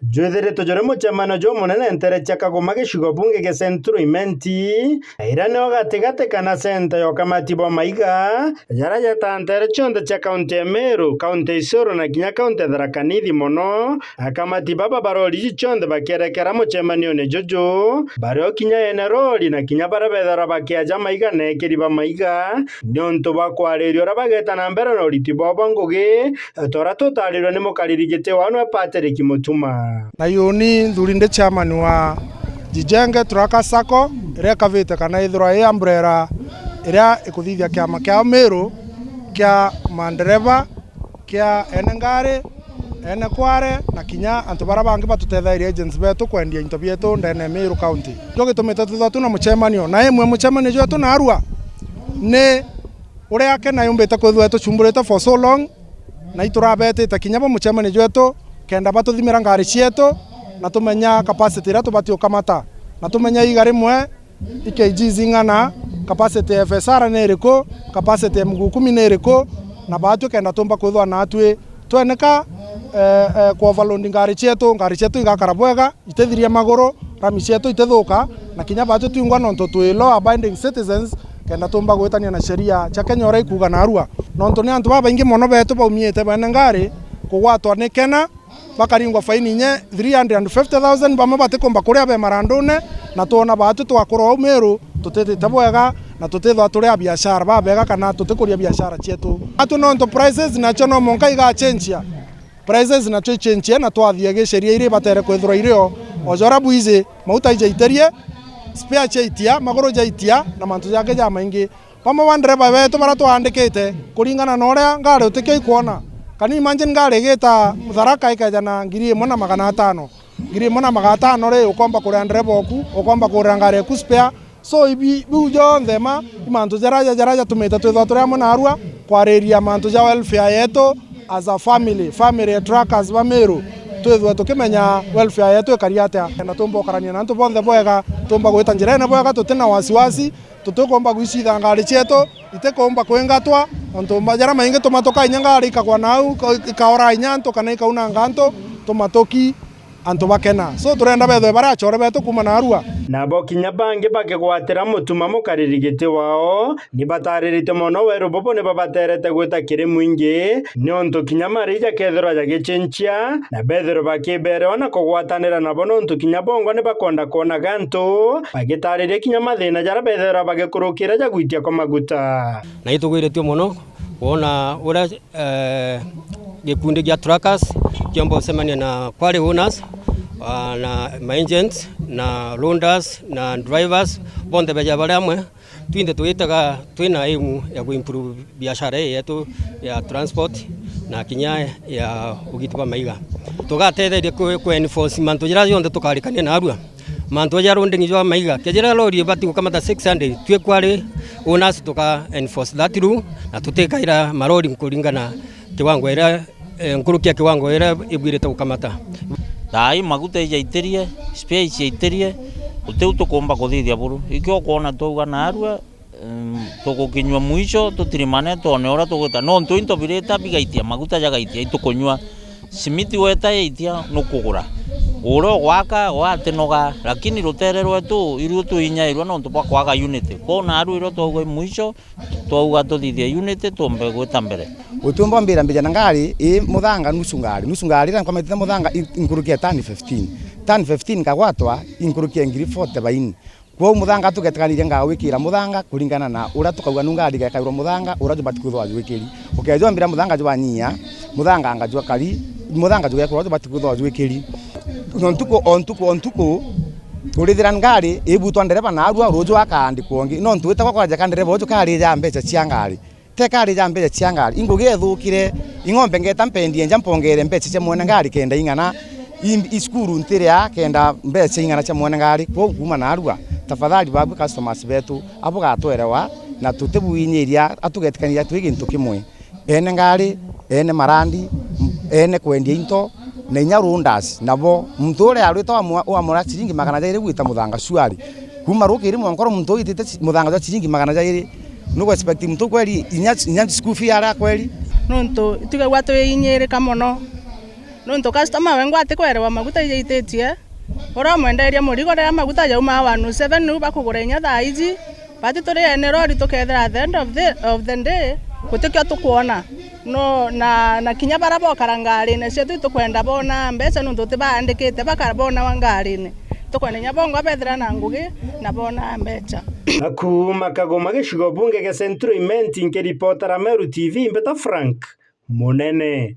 Jwethere tojore muchamano jo munene entere chakagoma geshigo bunge ge centro imenti irane ogategate kana senta yo kamati bo maiga jara jatantere chonde cha kaunti ya Meru kaunti Isoro na kinya kaunti ya Tharaka Nithi mono akamati baba barori chonde bakerekera muchamanio ne jojo baro kinya ene rori na kinya barabethara bakiaja maiga ne kiriba maiga nionto bakwarerio rabageta na mbere no ritibo bongoge tora totaliro ne mukaririgite wano Patrick Mutuma na yoni ndurinde chairman wa Jijenge Trucker Sacco ria kavite kana ithura ya umbrella ria ikuthithia kiama kia Meru kia mandereva kia enengari ene kware na kinya antu bara bangi batutethairie agents betu kwendia into bietu ndene Meru county jo gitumite tuthu na muchemanio na imwe muchemanio jo tu na arua ni uria ake na yumbite kwithwa tuchumburite for so long na iturabetite kinya bo muchemanio jo kenda batuthimira ngari cietu na tumenya capacity ria tubatio kamata na tumenya igari mwe ikg zingana capacity FSR ne iriko capacity M10 ne iriko na batu kenda tumba kwithwa na atwi tweneka kwa overloading ngari cietu igakara bwega itithiria maguru rami cietu itithuka na kinya batu tuingwa nonto twilo abiding citizens kenda tumba gwitania na sheria cha Kenya ora ikuga na arua nonto ni antu baba ingi mono betu baumiete bene ngari kugwatwa ni kena bakaringwa faini nye 350,000 bamwe batikomba kuria be marandune na tuona batu twakoro Meru tutete bwega na tutethwa turia biashara babega kana tutikuria biashara cietu atu no enterprises na chono monka iga change prices na change na twathie gesheria ire batere kwithura irio ojora buize mauta ijaiterie spare chaitia magoro jaitia na mantu yake ja maingi pamwe bandreba betu bara twandikite kuringana na uria ngari utikei kuona kani imagine ngari gita Tharaka ikaja na 1,500 1,500 re ukomba kuria ndreba oku ukomba kuria ngari ku spare so ibi bujo ndema imantu jaraja tumeta twithwa turia mona arua kwareria mantu ja welfare yetu as a family truckers ba Meru twithwa tukimenya welfare yetu ikariatia na tumbo karania na ntu bonthe bwega tumba gwita njira ene bwega tutina wasiwasi tutukomba gwicitha ngari cietu itekomba kwengatwa onto majara maingi tumatoka inyangari ikagwa nau ikaora inyanto kana ikauna nganto tumatoki antu bakena so turenda betho bara chore betu kuma na arua nabo kinya bangi bakigwatira mutuma mukaririgite wao ni bataririte mono weru bobo ne babaterete gwita kiri mwingi ni onto kinya marija kethero ya gichenchia na bethero bakibere ona kugwatanira nabo nonto kinya bongo ne bakonda kona ganto bagitaririe kinya mathina jara bethero bagikurukira ya gwitia kwa maguta na itugwiritio mono wona ura gikundi gia truckers kiombo semania na quality owners na agents na loaders na drivers bonde beja baramwe twinde tuitaga twina aimu ya kuimprove biashara yetu ya transport na kinya ya ugitwa maiga tugatetheria ku enforce mantu jira yonde tukarikania na arua mantu jara runde ngijo maiga kejera lori bati ukamata 600 twe kwale owners tuka enforce that rule na tutekaira marori kuringana kiwango ira nkurukia kiwango ira ibwirite ukamata dai maguta ijaiterie space ijaiterie uteu tukomba kuthithia buru ikyo kuona tuga na arua tugukinywa mwisho tutirimane tone ora tuguta no ntu into bireta bigaitia maguta jagaitia itukunywa simiti weta itia nukugura uro gwaka watenoga lakini rutere rwetu iru tu inyairwa no ntu kwaga unity kona aru iro tugwe mwisho tuga tuthithia unity tumbe gwita mbere utumba mbira mbijana ngari muthanga nusu ngari ran kwametha muthanga inkurukia tani 15 kagwatwa inkurukia 40 baini kwa muthanga tugetekanirie ngawikira muthanga kuringana na ura tukauga nungari gekairwo muthanga ura jubati kuthwa jwikiri ukejwa mbira muthanga jwanyia muthanga ngajwa kali muthanga jwekwa jubati kuthwa jwikiri ontuko urithira ngari ibutwa ndereba na arua rojo akandikwo ngi no ntuita kwa kwaja kandereba ojo kari ja mbeca cia ngari te kari ja mbeca cia ngari ingugethukire ingombe ngeta mpendie njampongere mbeca cia mwene ngari kenda ingana iskuru ntiria kenda mbeca ingana cia mwene ngari kwa kuma na arua tafadhali babu customers betu abo gatwerewa na tutebuinyiria atugetikania twigintu kimwe ene ngari ene marandi ene kwendia into na inyarundas nabo mtore arwita wa mura chiringi 200 gwita muthanga shwari kuma rukiri mwankoro mtu itite muthanga za chiringi 200 no expect mtu kweli inya school fee ara kweli nonto tiga gwatu inyere kamono nonto customer wengu atikwerewa maguta ijaitetie ora mwenderia murigo ria maguta jauma 107 nu bakugura inya thaa ici bati turi ene rori tukethera at the end of the day gutikio tukuona no na kinya barabo karangari ne cio tukwenda bona mbeca nonto tibandikite bakabona wangari-ini tukwenda bongo bethera na ngugi na bona mbeca akuma Kagoma gicigo bunge ge Central Imenti nkiripotera Meru TV Mbeta Frank Munene.